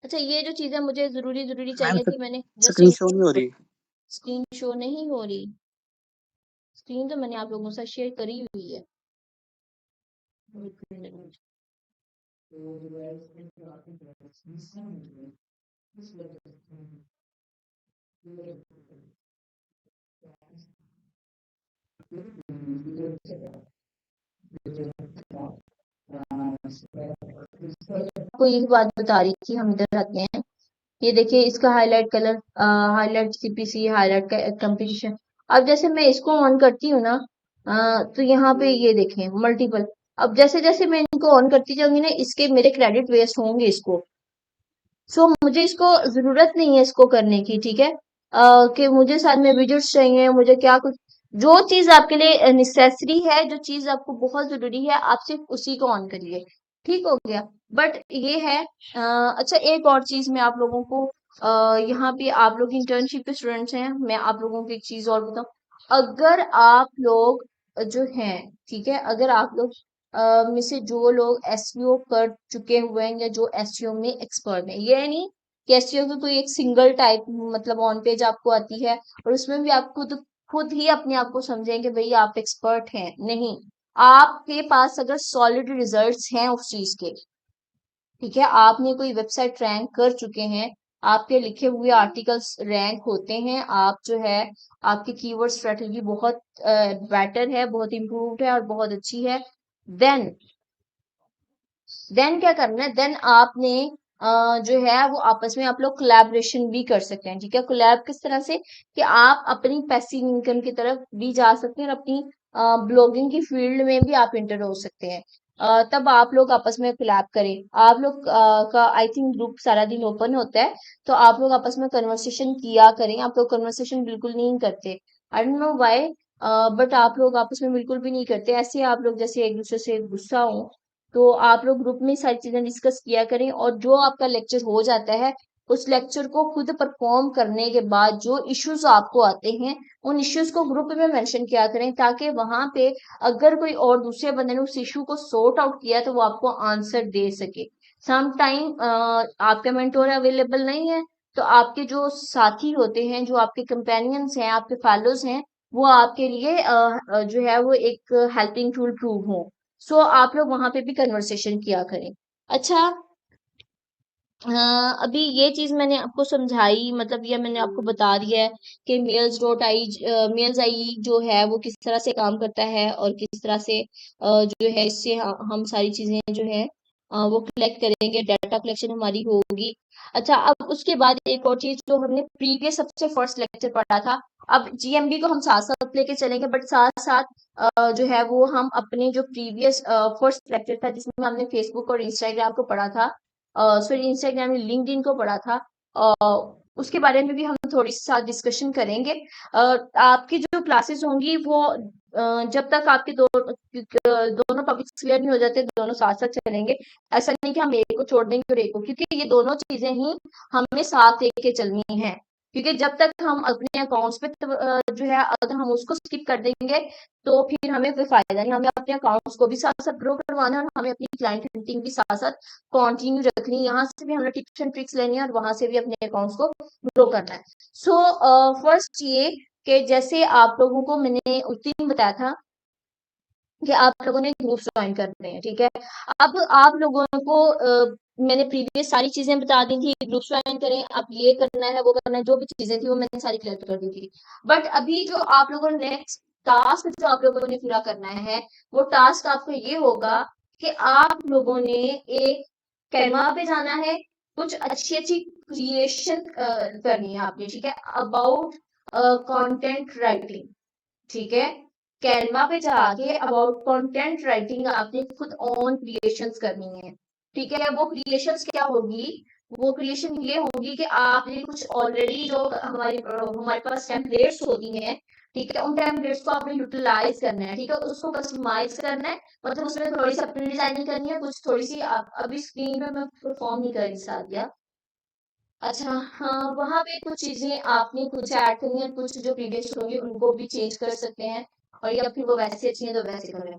अच्छा, ये जो चीजें मुझे जरूरी मैम चाहिए थी, मैंने जस्ट स्क्रीन शो इनको, नहीं हो रही। स्क्रीन शो नहीं हो रही, स्क्रीन तो मैंने आप लोगों से शेयर करी हुई है। एक मिनट। आपको एक बात बता रही थी, हम इधर आते हैं, ये देखिए इसका highlight colour, highlight CPC, highlight composition. अब जैसे मैं इसको ऑन करती हूँ ना, तो यहाँ पे ये देखें मल्टीपल। अब जैसे जैसे मैं इनको ऑन करती जाऊंगी ना, इसके मेरे क्रेडिट वेस्ट होंगे इसको। सो मुझे इसको जरूरत नहीं है इसको करने की। ठीक है, कि मुझे साथ में विजिट्स चाहिए, मुझे क्या कुछ, जो चीज आपके लिए नेसेसरी है, जो चीज आपको बहुत जरूरी है, आप सिर्फ उसी को ऑन करिए। ठीक हो गया। बट ये है, अच्छा एक और चीज मैं आप लोगों को, यहाँ पे आप लोग इंटर्नशिप के स्टूडेंट्स हैं, मैं आप लोगों को एक चीज और बताऊं। अगर आप लोग जो हैं, ठीक है, अगर आप लोग में से जो लोग एसईओ कर चुके हुए हैं या जो एसईओ में एक्सपर्ट है, ये नहीं कि एसईओ की कोई एक सिंगल टाइप, मतलब ऑन पेज आपको आती है और उसमें भी आप खुद खुद ही अपने आप को समझेंगे भाई आप एक्सपर्ट हैं, नहीं। आपके पास अगर सॉलिड रिजल्ट्स हैं उस चीज के, ठीक है, आपने कोई वेबसाइट रैंक कर चुके हैं, आपके लिखे हुए आर्टिकल्स रैंक होते हैं, आप जो है, आपकी कीवर्ड स्ट्रेटेजी बहुत बेटर है, बहुत इम्प्रूव्ड है और बहुत अच्छी है, देन क्या करना है, देन आपने जो है वो आपस में आप लोग कोलैबोरेशन भी कर सकते हैं। ठीक है, कोलैब किस तरह से, कि आप अपनी पैसिव इनकम की तरफ भी जा सकते हैं और अपनी ब्लॉगिंग की फील्ड में भी आप इंटर हो सकते हैं। तब आप लोग आपस में कोलैब करें, आप लोग का आई थिंक ग्रुप सारा दिन ओपन होता है, तो आप लोग आपस में कन्वर्सेशन किया करें। आप लोग कन्वर्सेशन बिल्कुल नहीं करते, I don't know why, but आप लोग आपस में बिल्कुल भी नहीं करते ऐसे। आप लोग जैसे एक दूसरे से गुस्सा हो, तो आप लोग ग्रुप में सारी चीजें डिस्कस किया करें, और जो आपका लेक्चर हो जाता है, उस लेक्चर को खुद परफॉर्म करने के बाद जो इश्यूज आपको आते हैं, उन इश्यूज को ग्रुप में मेंशन किया करें, ताकि वहां पे अगर कोई और दूसरे बंदे ने उस इशू को सॉर्ट आउट किया तो वो आपको आंसर दे सके। सम टाइम आपका मेंटोर अवेलेबल नहीं है, तो आपके जो साथी होते हैं, जो आपके कंपेनियंस हैं, आपके फेलोज हैं, वो आपके लिए जो है वो एक हेल्पिंग टूल प्रूव हो। सो आप लोग वहां पे भी कन्वर्सेशन किया करें। अच्छा, अभी ये चीज मैंने आपको समझाई, मतलब ये मैंने आपको बता दिया है कि मेल्स आई जो है वो किस तरह से काम करता है और किस तरह से जो है इससे हम सारी चीजें जो है वो कलेक्ट करेंगे, डाटा कलेक्शन हमारी होगी। अच्छा, अब उसके बाद एक और चीज जो हमने प्रीवियस सबसे फर्स्ट लेक्चर पढ़ा था, अब जीएमबी को हम साथ साथ लेके चलेंगे, बट साथ साथ जो है वो हम अपने जो प्रीवियस फर्स्ट लेक्चर था जिसमें हमने फेसबुक और इंस्टाग्राम को पढ़ा था, सॉरी इंस्टाग्राम में लिंक्डइन को पढ़ा था, उसके बारे में भी हम थोड़ी सी साथ डिस्कशन करेंगे। आपकी जो क्लासेस होंगी वो जब तक आपके दोनों टॉपिक्स क्लियर नहीं हो जाते दोनों साथ साथ चलेंगे। ऐसा नहीं कि हम एक को छोड़ देंगे और एक को, क्योंकि ये दोनों चीजें ही हमें साथ लेके चलनी है। क्योंकि जब तक हम अपने अकाउंट्स पे जो है अगर हम उसको स्किप कर देंगे तो फिर हमें कोई फायदा नहीं। हमें अपने अकाउंट्स को भी साथ साथ ग्रो करवाना है और हमें अपनी क्लाइंट हिंटिंग भी साथ साथ कंटिन्यू रखनी है। यहाँ से भी हमें टिप्स एंड ट्रिक्स लेनी है और वहां से भी अपने अकाउंट्स को ग्रो करना है। सो फर्स्ट ये कि जैसे आप लोगों को मैंने उस दिन बताया था कि आप लोगों ने ग्रुप ज्वाइन करने हैं, ठीक है। अब आप लोगों को मैंने प्रीवियस सारी चीजें बता दी थी, ग्रुप ज्वाइन करें, अब ये करना है वो करना है, जो भी चीजें थी वो मैंने सारी क्लियर कर दी थी। बट अभी जो आप लोगों ने नेक्स्ट टास्क जो आप लोगों ने पूरा करना है वो टास्क आपको ये होगा कि आप लोगों ने एक कैनवा पे जाना है, कुछ अच्छी अच्छी क्रिएशन करनी है आपने, ठीक है, अबाउट कंटेंट राइटिंग, ठीक है। कैनवा पे जाके अबाउट कंटेंट राइटिंग आपने खुद ऑन क्रिएशंस करनी है, ठीक है। वो क्रिएशंस क्या होगी, वो क्रिएशन ये होगी कि आपने कुछ ऑलरेडी जो हमारे पास टेम्पलेट्स होती हैं, ठीक है, उन टेम्पलेट्स को आपने यूटिलाइज करना है, ठीक है, उसको कस्टमाइज करना है। मतलब उसमें थोड़ी सी अपनी डिजाइनिंग करनी है, कुछ थोड़ी सी अभी स्क्रीन पे मैं परफॉर्म नहीं कर रही सादिया। अच्छा, हाँ, वहाँ पे कुछ चीजें आपने कुछ ऐड करनी है, कुछ जो प्रीवियस होंगे उनको भी चेंज कर सकते हैं, और या फिर वो वैसे अच्छी है तो वैसे करें।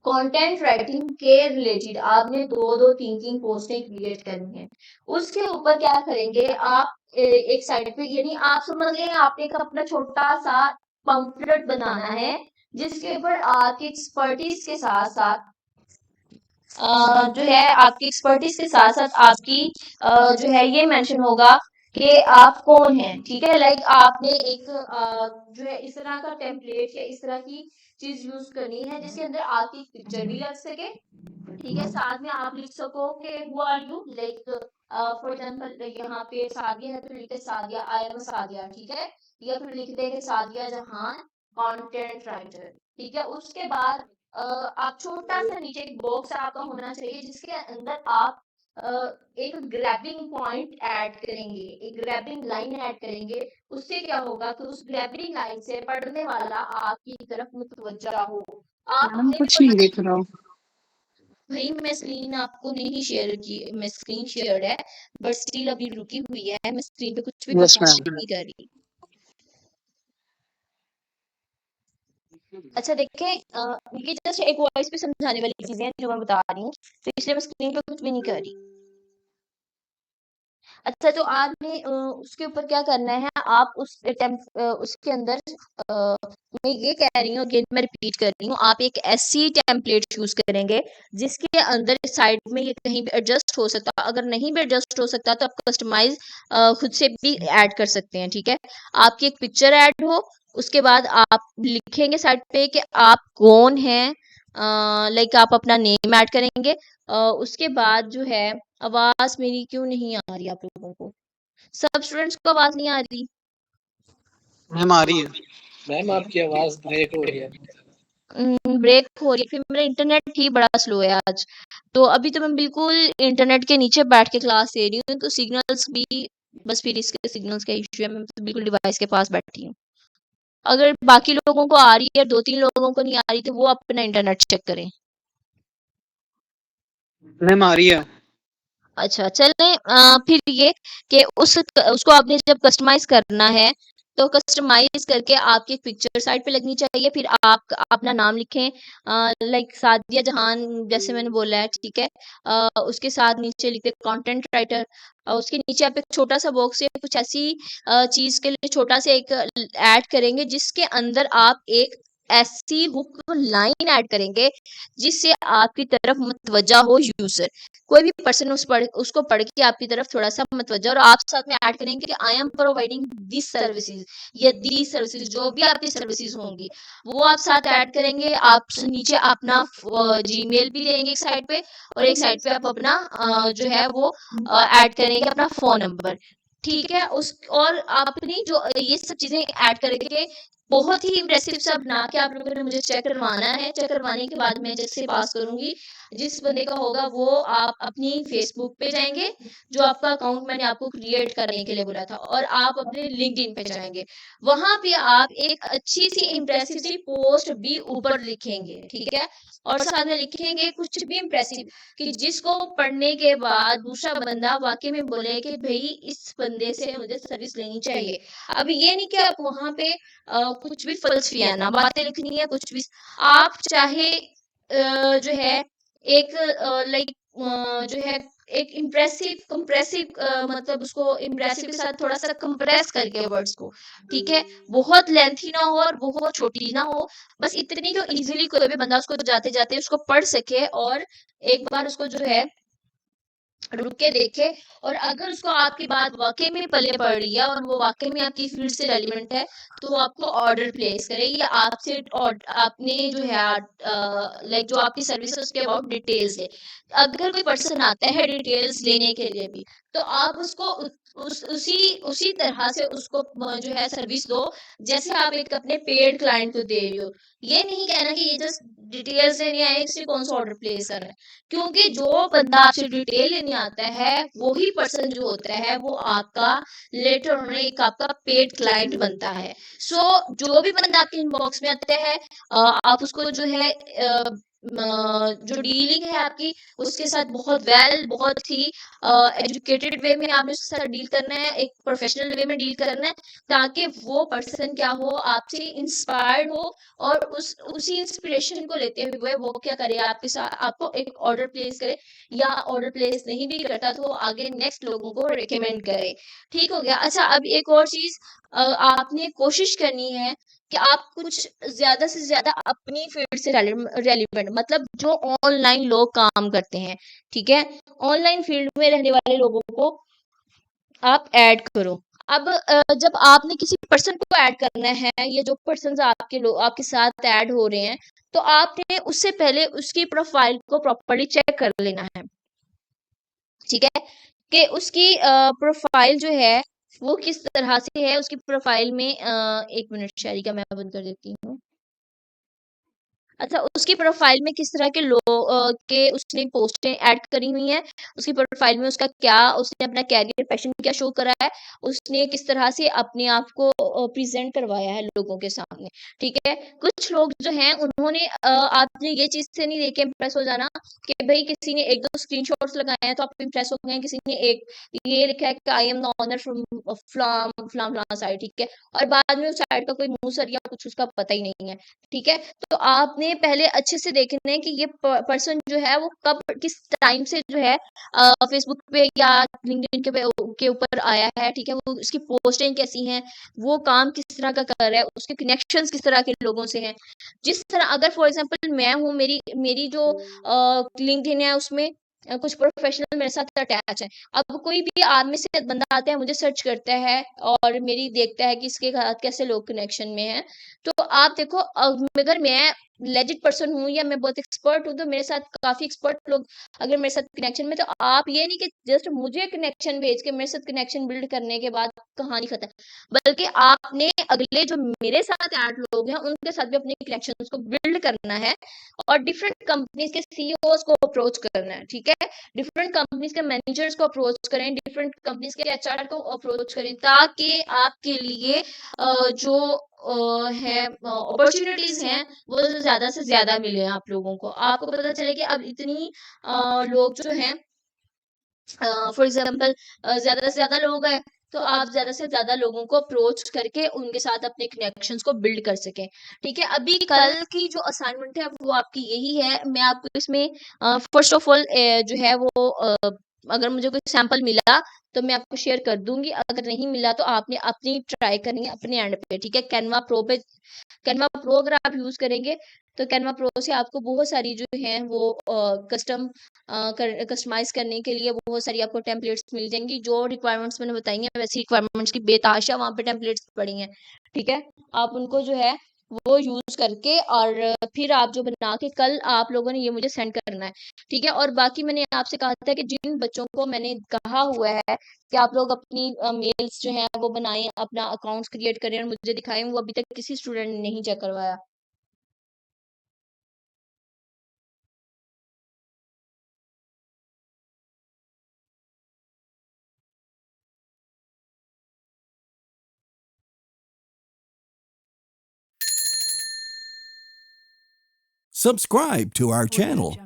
कंटेंट राइटिंग के रिलेटेड आपने दो तीन तीन पोस्टें क्रिएट करनी है। उसके ऊपर क्या करेंगे आप, एक साइड पे, यानी आप समझ लें आपने एक अपना छोटा सा पंपलेट बनाना है जिसके ऊपर आपकी एक्सपर्टीज के साथ साथ जो है आपकी एक्सपर्टीज के साथ साथ आपकी जो है ये मेंशन होगा कि आप कौन हैं, ठीक है। लाइक आपने एक जो है इस तरह का टेम्पलेट या इस तरह की चीज यूज करनी है जिसके अंदर आपकी पिक्चर भी लग सके, ठीक है। साथ में आप लिख सको कि who are you, like for example यहाँ पे सादिया है तो लिखते सादिया, आई एम सादिया, ठीक है। या फिर लिखते हैं सादिया जहान कंटेंट राइटर, ठीक है। उसके बाद आप छोटा सा नीचे एक बॉक्स आपका होना चाहिए जिसके अंदर आप एक ग्रैबिंग पॉइंट ऐड करेंगे, एक ग्रैबिंग लाइन ऐड करेंगे। उससे क्या होगा कि उस ग्रैबिंग लाइन से पढ़ने वाला आपकी तरफ मुतवज्जा हो। आप मैडम अपने कुछ नहीं देख रहा हूँ। भाई मैं स्क्रीन आपको नहीं शेयर की, मैं स्क्रीन शेयर है बट स्टिल अभी रुकी हुई है, मैं स्क्रीन पे कुछ भी यस परफॉर्म मैम। नहीं कर रही। अच्छा देखें, ये जस्ट एक वॉइस पे समझाने वाली चीजें हैं जो मैं बता रही हूँ, तो इसलिए मैं स्क्रीन पे कुछ भी नहीं कर रही। अच्छा, तो आपने उसके ऊपर क्या करना है, आप उसके अंदर मैं ये कह रही हूँ, अगेन मैं रिपीट कर रही हूँ, आप एक ऐसी टेम्पलेट यूज करेंगे जिसके अंदर साइड में ये कहीं भी एडजस्ट हो सकता है। अगर नहीं भी एडजस्ट हो सकता तो आप कस्टमाइज खुद से भी ऐड कर सकते हैं, ठीक है। आपकी एक पिक्चर ऐड हो, उसके बाद आप लिखेंगे साइड पे कि आप कौन हैं, लाइक आप अपना नेम ऐड करेंगे। उसके बाद जो है, आवाज मेरी क्यों नहीं आ रही आप लोगों को, सब स्टूडेंट्स को आवाज नहीं आ रही? मैम आ रही है। मैम आपकी आवाज ब्रेक हो रही है। ब्रेक हो रही है, फिर मेरा इंटरनेट ही बड़ा स्लो है आज। तो अभी तो मैं बिल्कुल इंटरनेट के नीचे बैठ के क्लास ले रही हूँ, तो सिग्नल्स भी बस फिर इसके सिग्नल्स का इश्यू है, मैं तो बिल्कुल डिवाइस के पास बैठी हूँ। अगर बाकी लोगों को आ रही है, दो तीन लोगों को नहीं आ रही, तो वो अपना इंटरनेट चेक करें। मैम आ रही है। अच्छा चलें, फिर ये कि उसको आपने जब कस्टमाइज करना है तो कस्टमाइज करके आपकी एक पिक्चर साइड पे लगनी चाहिए। फिर आप अपना नाम लिखें, लाइक सादिया जहान जैसे मैंने बोला है, ठीक है। उसके साथ नीचे लिखते कंटेंट राइटर, उसके नीचे आप एक छोटा सा बॉक्स है, कुछ ऐसी चीज के लिए छोटा सा एक ऐड करेंगे जिसके अंदर आप एक ऐसी हुक लाइन ऐड करेंगे जिससे आपकी तरफ मुतवज्जा हो यूजर, कोई भी पर्सन उसको पढ़ के आपकी तरफ थोड़ा सा मुतवज्जा, और आप साथ में ऐड करेंगे कि I am providing this services या दीज सर्विसेज, जो भी आपकी सर्विसेज होंगी वो आप साथ ऐड करेंगे। आप नीचे अपना जीमेल भी देंगे एक साइड पे, और एक साइड पे आप अपना जो है वो ऐड करेंगे अपना फोन नंबर, ठीक है। उस और आपने जो ये सब चीजें ऐड करके बहुत ही इम्प्रेसिव सा बना के आप लोगों ने मुझे चेक करवाना है। चेक करवाने के बाद मैं जैसे पास करूंगी, जिस बंदे का होगा वो आप अपनी फेसबुक पे जाएंगे, जो आपका अकाउंट मैंने आपको क्रिएट करने के लिए बोला था, और आप अपने लिंक्डइन पे जाएंगे। वहां पे आप एक अच्छी सी इम्प्रेसिव सी पोस्ट भी ऊपर लिखेंगे, ठीक है, और साथ में लिखेंगे कुछ भी इम्प्रेसिव कि जिसको पढ़ने के बाद दूसरा बंदा वाकई में बोले कि भाई इस बंदे से मुझे सर्विस लेनी चाहिए। अब ये नहीं कि आप वहां पे कुछ भी फल्सफियाना बातें लिखनी है, कुछ भी आप चाहे जो है एक लाइक जो है एक इम्प्रेसिव कंप्रेसिव मतलब उसको इम्प्रेसिव के साथ थोड़ा सा कंप्रेस करके वर्ड्स को, ठीक है, बहुत लेंथी ना हो और बहुत छोटी ना हो, बस इतनी जो इजीली कोई भी बंदा उसको जाते जाते उसको पढ़ सके और एक बार उसको जो है रुक के देखे, और अगर उसको आपकी बात वाकई में पल्ले पड़ रही है और वो वाकई में आपकी फील्ड से रेलिवेंट है, तो वो आपको ऑर्डर प्लेस करे या आपसे आपने जो है लाइक जो आपकी सर्विस है उसके अबाउट डिटेल्स है। अगर कोई पर्सन आता है डिटेल्स लेने के लिए भी, तो आप उसको उसी तरह से उसको जो है सर्विस दो जैसे आप एक अपने पेड क्लाइंट को दे रही हो। ये नहीं कहना कि ये जस्ट डिटेल्स लेने आए इससे कौन सा ऑर्डर प्लेस कर रहा है, क्योंकि जो बंदा आपसे डिटेल लेने आता है वही पर्सन जो होता है वो आपका लेटर ऑन एक आपका पेड क्लाइंट बनता है। सो जो भी बंदा आपके इनबॉक्स में आता है आप उसको जो है जो डीलिंग है आपकी उसके साथ बहुत ही एजुकेटेड वे में आपने उसके साथ डील करना है, एक प्रोफेशनल वे में डील करना है, ताकि वो पर्सन क्या हो आपसे इंस्पायर्ड हो और उसी इंस्पिरेशन को लेते हुए वो क्या करे आपके साथ आपको एक ऑर्डर प्लेस करे, या ऑर्डर प्लेस नहीं भी करता तो आगे नेक्स्ट लोगों को रिकमेंड करे। ठीक हो गया। अच्छा, अब एक और चीज आपने कोशिश करनी है कि आप कुछ ज्यादा से ज्यादा अपनी फील्ड से रेलिवेंट, मतलब जो ऑनलाइन लोग काम करते हैं, ठीक है, ऑनलाइन फील्ड में रहने वाले लोगों को आप ऐड करो। अब जब आपने किसी पर्सन को ऐड करना है, ये जो पर्सन आपके लोग आपके साथ ऐड हो रहे हैं, तो आपने उससे पहले उसकी प्रोफाइल को प्रॉपर्ली चेक कर लेना है, ठीक है, कि उसकी प्रोफाइल जो है वो किस तरह से है। उसकी प्रोफाइल में एक मिनट शायरी का मैं बंद कर देती हूँ। अच्छा, उसकी प्रोफाइल में किस तरह के के उसने पोस्टें ऐड करी हुई हैं, उसकी प्रोफाइल में उसका क्या, उसने अपना कैरियर पैशन क्या शो करा है, उसने किस तरह से अपने आप को प्रेजेंट करवाया है लोगों के सामने, ठीक है। कुछ लोग जो हैं उन्होंने आपने ये चीज से नहीं देख के इम्प्रेस हो जाना कि भाई किसी ने एक दो स्क्रीनशॉट्स लगाए हैं तो आप इम्प्रेस हो गए, किसी ने एक ये लिखा है कि I am the owner from flam flam flam side, ठीक है, और बाद में उस साइड का कोई मुंह सर या कुछ उसका पता ही नहीं है, ठीक है। तो आपने पहले अच्छे से देखना है कि ये पर्सन जो है वो कब किस टाइम से जो है फेसबुक पे या लिंक्डइन के ऊपर आया है, ठीक है, वो उसकी पोस्टिंग कैसी हैं, वो काम किस तरह का कर रहा है, उसके कनेक्शंस किस तरह के लोगों से हैं। जिस तरह अगर फॉर एग्जांपल मैं हूँ, मेरी मेरी जो लिंक्डइन है उसमें कुछ प्रोफेशनल मेरे साथ अटैच है, अब कोई भी आप में से बंदा आता है मुझे सर्च करता है और मेरी देखता है कि इसके साथ कैसे लोग कनेक्शन में हैं, तो आप देखो अगर मैं लेजिट पर्सन हूँ या मैं बहुत एक्सपर्ट हूँ, तो मेरे साथ काफी एक्सपर्ट लोग अगर मेरे साथ कनेक्शन में, तो आप ये नहीं कि जस्ट मुझे कनेक्शन भेज के मेरे साथ कनेक्शन बिल्ड करने के बाद कहानी खत्म, बल्कि आपने अगले जो मेरे साथ ऐड लोग हैं उनके साथ भी अपने कनेक्शन को बिल्ड करना है और डिफरेंट कंपनीज के सीईओज को अप्रोच करना है, ठीक है, डिफरेंट कंपनीज के मैनेजर्स को अप्रोच करें, डिफरेंट कंपनीज के एचआर को अप्रोच करें, ताकि आपके लिए जो है अपॉर्चुनिटीज हैं वो ज्यादा से ज्यादा मिले आप लोगों को। आपको पता चले कि अब इतनी लोग जो हैं फॉर एग्जांपल ज्यादा से ज्यादा लोग हैं, तो आप ज्यादा से ज्यादा लोगों को अप्रोच करके उनके साथ अपने कनेक्शंस को बिल्ड कर सकें, ठीक है। अभी कल की जो असाइनमेंट है वो आपकी यही है। मैं आपको इसमें फर्स्ट ऑफ ऑल जो है वो अगर मुझे कोई सैंपल मिला तो मैं आपको शेयर कर दूंगी, अगर नहीं मिला तो आपने अपनी ट्राई करनी है अपने एंड पे, ठीक है। कैनवा प्रो पे, कैनवा प्रो अगर आप यूज करेंगे तो कैनवा प्रो से आपको बहुत सारी जो है वो कस्टमाइज करने के लिए बहुत सारी आपको टेम्पलेट्स मिल जाएंगी। जो रिक्वायरमेंट्स मैंने बताई हैं वैसी रिक्वायरमेंट्स की बेताशा वहां पे टेम्पलेट्स पड़ी हैं, ठीक है। आप उनको जो है वो यूज करके और फिर आप जो बना के कल आप लोगों ने ये मुझे सेंड करना है, ठीक है। और बाकी मैंने आपसे कहा था कि जिन बच्चों को मैंने कहा हुआ है कि आप लोग अपनी मेल्स जो है वो बनाएं, अपना अकाउंट्स क्रिएट करें और मुझे दिखाएं, वो अभी तक किसी स्टूडेंट ने नहीं चेक करवाया। Subscribe to our channel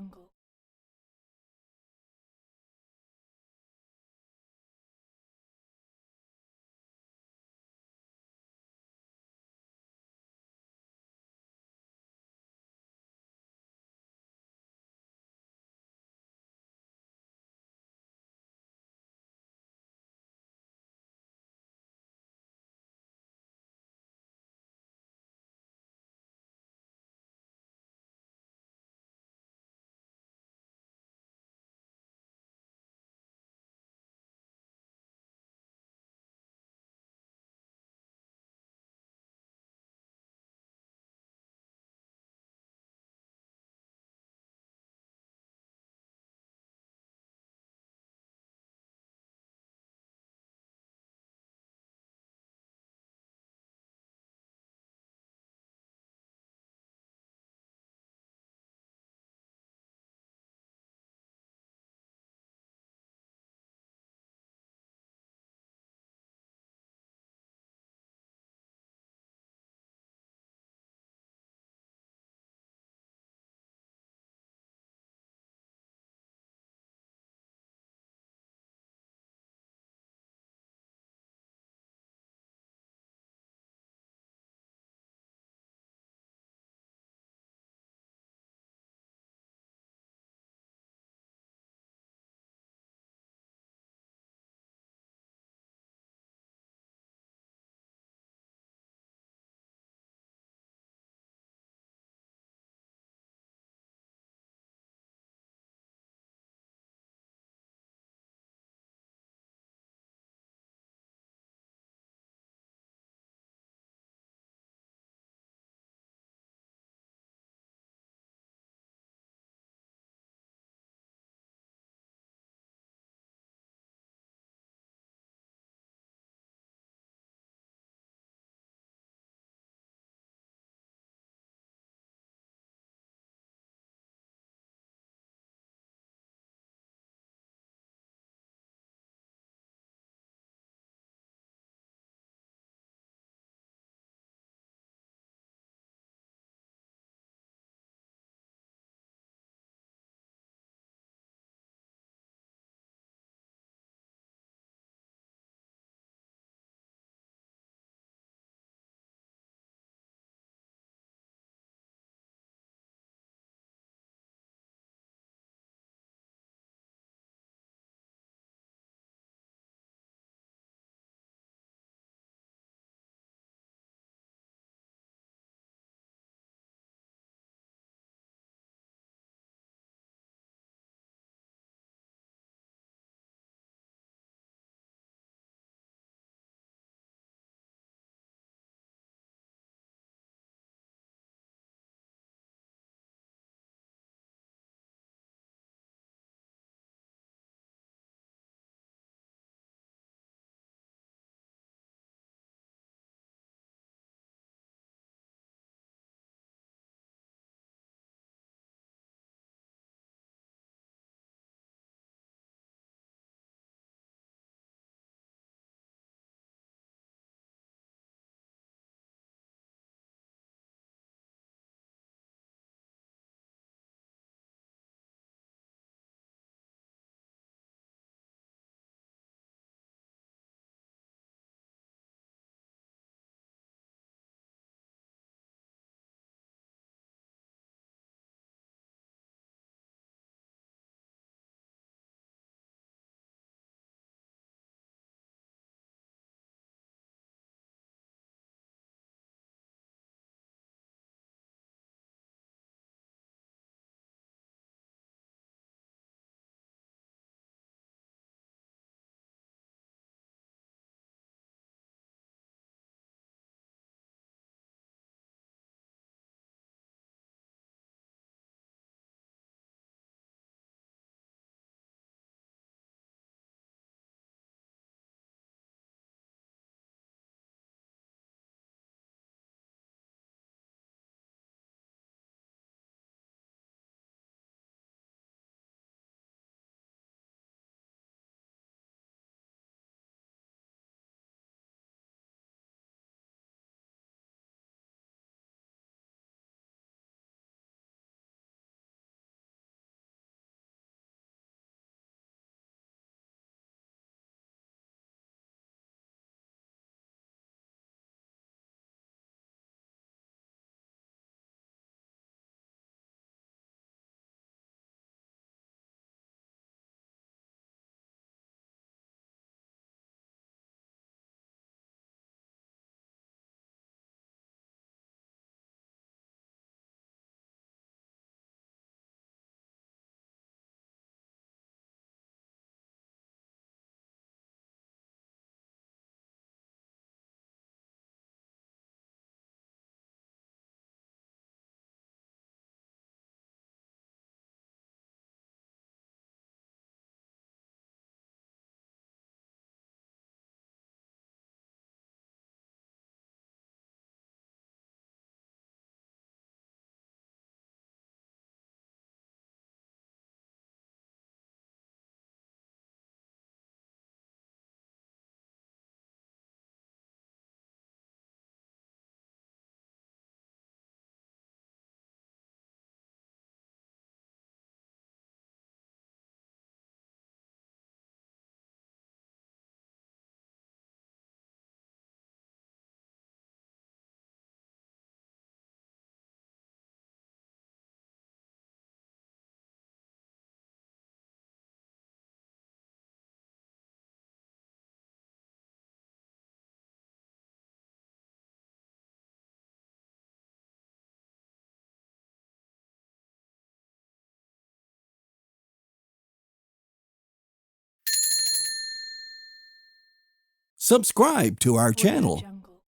Subscribe to our channel.